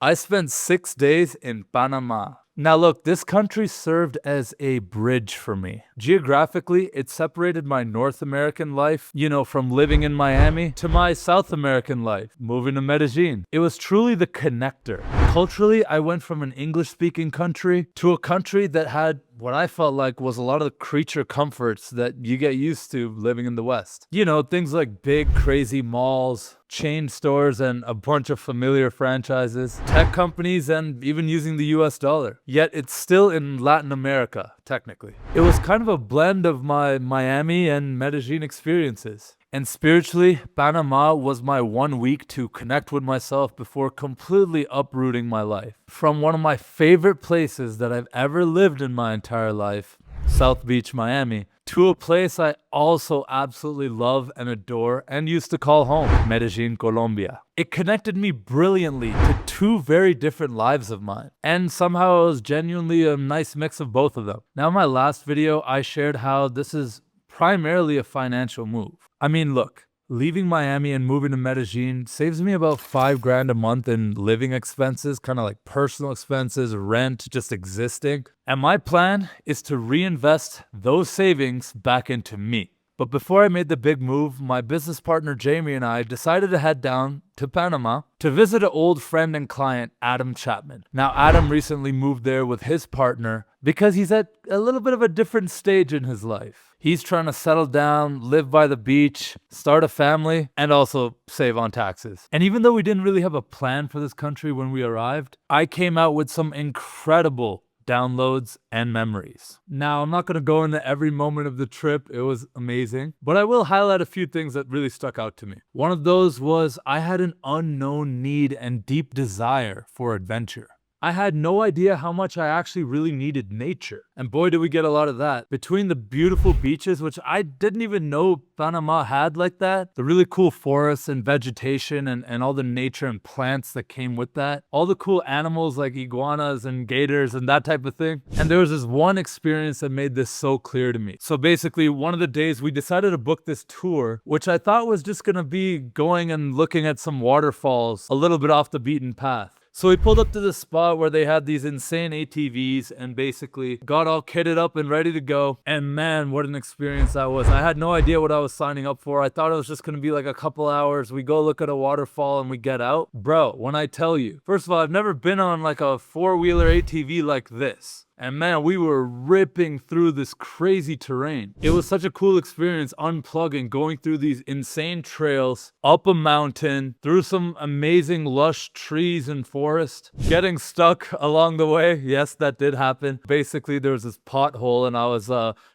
I spent 6 days in Panama. Now look, this country served as a bridge for me. Geographically, it separated my North American life, from living in Miami, to my South American life, moving to Medellín. It was truly the connector. Culturally, I went from an English-speaking country to a country that had what I felt like was a lot of the creature comforts that you get used to living in the West. Things like big, crazy malls, chain stores, and a bunch of familiar franchises, tech companies, and even using the US dollar. Yet it's still in Latin America, technically. It was kind of a blend of my Miami and Medellin experiences. And spiritually, Panama was my 1 week to connect with myself before completely uprooting my life. From one of my favorite places that I've ever lived in my entire life, South Beach, Miami, to a place I also absolutely love and adore and used to call home, Medellín, Colombia. It connected me brilliantly to two very different lives of mine, and somehow it was genuinely a nice mix of both of them. Now, in my last video, I shared how this is primarily a financial move. I mean, look, leaving Miami and moving to Medellin saves me about $5,000 a month in living expenses, kind of like personal expenses, rent, just existing. And my plan is to reinvest those savings back into me. But before I made the big move, my business partner Jamie and I decided to head down to Panama to visit an old friend and client, Adam Chapman. Now, Adam recently moved there with his partner because he's at a little bit of a different stage in his life. He's trying to settle down, live by the beach, start a family, and also save on taxes. And even though we didn't really have a plan for this country when we arrived, I came out with some incredible downloads and memories. Now, I'm not going to go into every moment of the trip. It was amazing, but I will highlight a few things that really stuck out to me. One of those was I had an unknown need and deep desire for adventure. I had no idea how much I actually really needed nature. And boy, did we get a lot of that. Between the beautiful beaches, which I didn't even know Panama had like that, the really cool forests and vegetation and all the nature and plants that came with that, all the cool animals like iguanas and gators and that type of thing. And there was this one experience that made this so clear to me. So basically, one of the days we decided to book this tour, which I thought was just gonna be going and looking at some waterfalls a little bit off the beaten path. So we pulled up to the spot where they had these insane ATVs and basically got all kitted up and ready to go. And man, what an experience that was. I had no idea what I was signing up for. I thought it was just going to be like a couple hours. We go look at a waterfall and we get out. Bro, when I tell you, first of all, I've never been on like a four-wheeler ATV like this. And man, we were ripping through this crazy terrain. It was such a cool experience unplugging, going through these insane trails, up a mountain, through some amazing lush trees and forest, getting stuck along the way. Yes, that did happen. Basically, there was this pothole and I was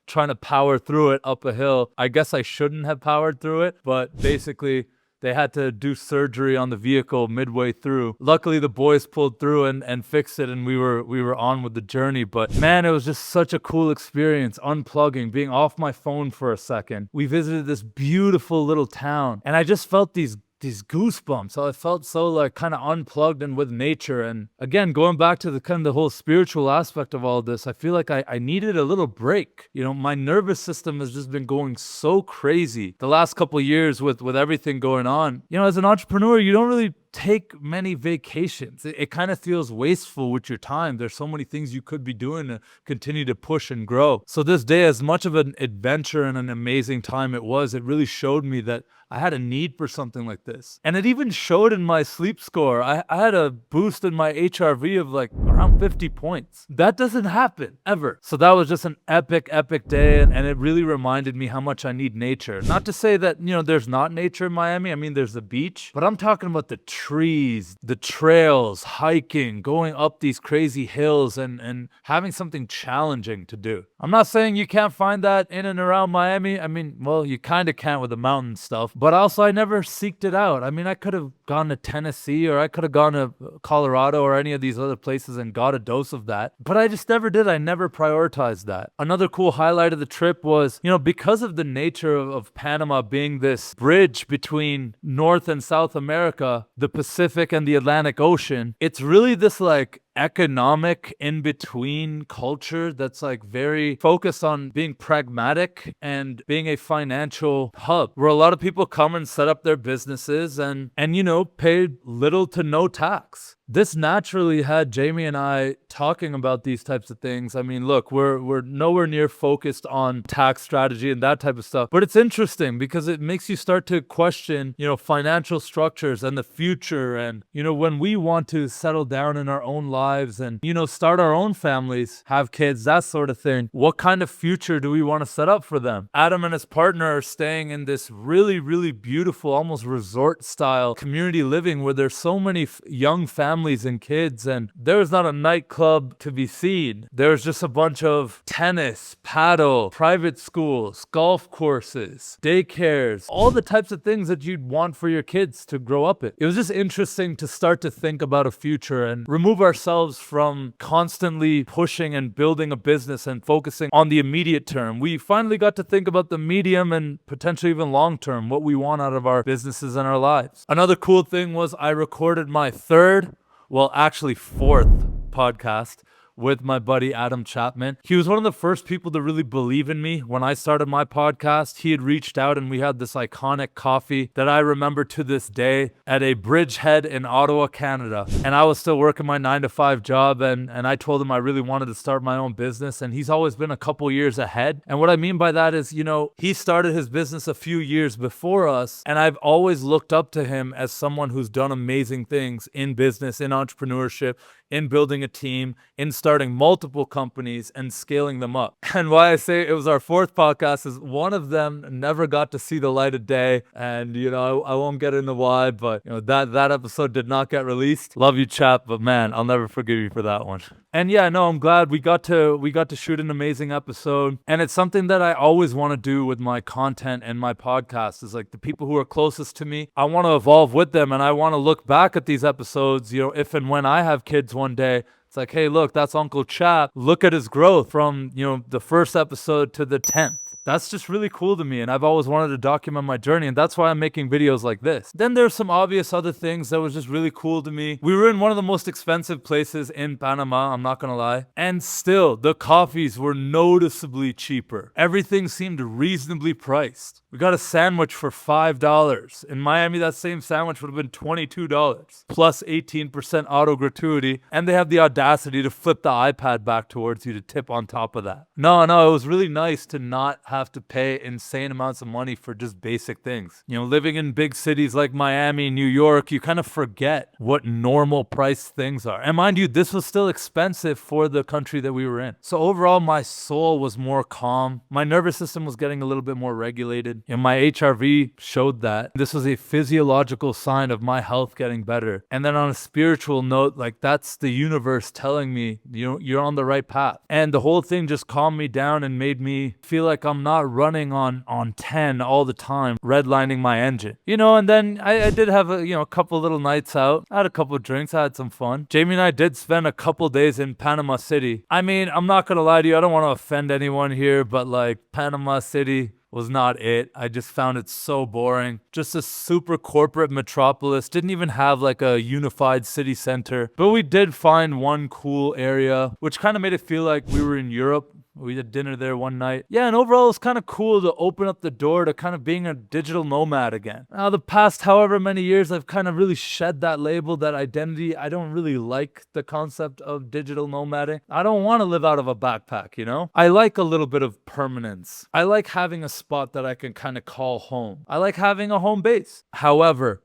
trying to power through it up a hill. I guess I shouldn't have powered through it, but basically, they had to do surgery on the vehicle midway through. Luckily, the boys pulled through and fixed it, and we were on with the journey. But man, it was just such a cool experience, unplugging, being off my phone for a second. We visited this beautiful little town, and I just felt these goosebumps. So I felt so like kind of unplugged and with nature. And again, going back to the kind of the whole spiritual aspect of all this, I feel like I needed a little break. My nervous system has just been going so crazy the last couple of years with everything going on. As an entrepreneur, you don't really take many vacations. It kind of feels wasteful with your time. There's so many things you could be doing to continue to push and grow. So this day, as much of an adventure and an amazing time it really showed me that I had a need for something like this. And it even showed in my sleep score. I had a boost in my HRV of like around 50 points. That doesn't happen ever. So that was just an epic day. And it really reminded me how much I need nature. Not to say that, there's not nature in Miami. I mean, there's the beach, but I'm talking about the trees, the trails, hiking, going up these crazy hills and having something challenging to do. I'm not saying you can't find that in and around Miami. I mean, well, you kind of can with the mountain stuff. But also, I never seeked it out. I mean, I could have gone to Tennessee or I could have gone to Colorado or any of these other places and got a dose of that. But I just never did. I never prioritized that. Another cool highlight of the trip was, because of the nature of Panama being this bridge between North and South America, the Pacific and the Atlantic Ocean, it's really this like economic in-between culture that's like very focused on being pragmatic and being a financial hub where a lot of people come and set up their businesses and pay little to no tax. this naturally had Jamie and I talking about these types of things. I mean, look, we're nowhere near focused on tax strategy and that type of stuff, but it's interesting because it makes you start to question, financial structures and the future. And, when we want to settle down in our own lives and, start our own families, have kids, that sort of thing, what kind of future do we want to set up for them? Adam and his partner are staying in this really, really beautiful, almost resort style community living where there's so many young families and kids, and there's not a nightclub to be seen. There's just a bunch of tennis, paddle, private schools, golf courses, daycares, all the types of things that you'd want for your kids to grow up in. It was just interesting to start to think about a future and remove ourselves from constantly pushing and building a business and focusing on the immediate term. We finally got to think about the medium and potentially even long term, what we want out of our businesses and our lives. Another cool thing was I recorded my fourth podcast with my buddy Adam Chapman. He was one of the first people to really believe in me when I started my podcast. He had reached out and we had this iconic coffee that I remember to this day at a Bridgehead in Ottawa, Canada. And I was still working my 9-to-5 job and I told him I really wanted to start my own business, and he's always been a couple years ahead. And what I mean by that is, he started his business a few years before us, and I've always looked up to him as someone who's done amazing things in business, in entrepreneurship, in building a team, in starting multiple companies and scaling them up. And why I say it was our fourth podcast is one of them never got to see the light of day. And, I won't get into why, but, that episode did not get released. Love you, chap, but man, I'll never forgive you for that one. And yeah, no, I'm glad we got to shoot an amazing episode. And it's something that I always want to do with my content and my podcast is like the people who are closest to me, I want to evolve with them. And I want to look back at these episodes, if and when I have kids one day. It's like, hey, look, that's Uncle Chap. Look at his growth from, the first episode to the 10th. That's just really cool to me, and I've always wanted to document my journey, and that's why I'm making videos like this. Then there's some obvious other things that was just really cool to me. We were in one of the most expensive places in Panama, I'm not gonna lie, and still, the coffees were noticeably cheaper. Everything seemed reasonably priced. We got a sandwich for $5. In Miami, that same sandwich would have been $22, plus 18% auto gratuity, and they have the audacity to flip the iPad back towards you to tip on top of that. No, it was really nice to not have to pay insane amounts of money for just basic things. Living in big cities like Miami, New York, you kind of forget what normal price things are. And mind you, this was still expensive for the country that we were in. So overall, my soul was more calm. My nervous system was getting a little bit more regulated. And my HRV showed that. This was a physiological sign of my health getting better. And then on a spiritual note, that's the universe telling me, you're on the right path. And the whole thing just calmed me down and made me feel like I'm not running on 10 all the time, redlining my engine. And then I did have a couple little nights out. I had a couple of drinks. I had some fun. Jamie and I did spend a couple days in Panama City. I mean, I'm not going to lie to you. I don't want to offend anyone here, but Panama City was not it. I just found it so boring. Just a super corporate metropolis. Didn't even have a unified city center. But we did find one cool area, which kind of made it feel like we were in Europe. We did dinner there one night. Yeah, and overall it was kind of cool to open up the door to kind of being a digital nomad again. Now, the past however many years, I've kind of really shed that label, that identity. I don't really like the concept of digital nomading. I don't want to live out of a backpack, I like a little bit of permanence. I like having a spot that I can kind of call home. I like having a home base. However,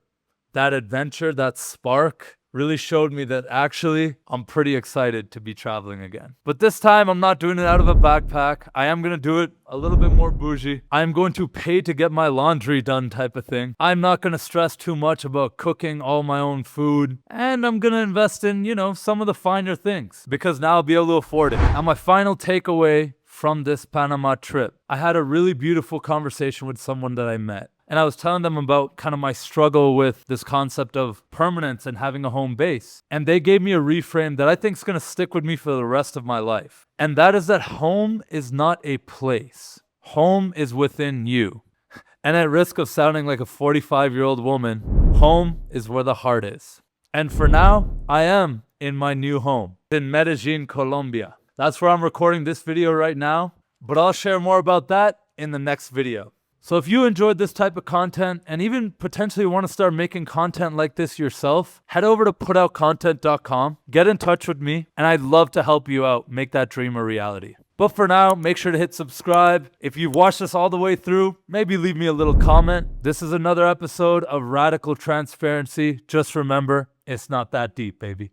that adventure, that spark, really showed me that actually I'm pretty excited to be traveling again. But this time I'm not doing it out of a backpack. I am going to do it a little bit more bougie. I'm going to pay to get my laundry done type of thing. I'm not going to stress too much about cooking all my own food. And I'm going to invest in, some of the finer things because now I'll be able to afford it. Now, my final takeaway from this Panama trip, I had a really beautiful conversation with someone that I met. And I was telling them about kind of my struggle with this concept of permanence and having a home base. And they gave me a reframe that I think is going to stick with me for the rest of my life. And that is that home is not a place. Home is within you. And at risk of sounding like a 45-year-old woman, home is where the heart is. And for now, I am in my new home in Medellín, Colombia. That's where I'm recording this video right now. But I'll share more about that in the next video. So if you enjoyed this type of content and even potentially want to start making content like this yourself, head over to putoutcontent.com, get in touch with me, and I'd love to help you out make that dream a reality. But for now, make sure to hit subscribe. If you've watched this all the way through, maybe leave me a little comment. This is another episode of Radical Transparency. Just remember, it's not that deep, baby.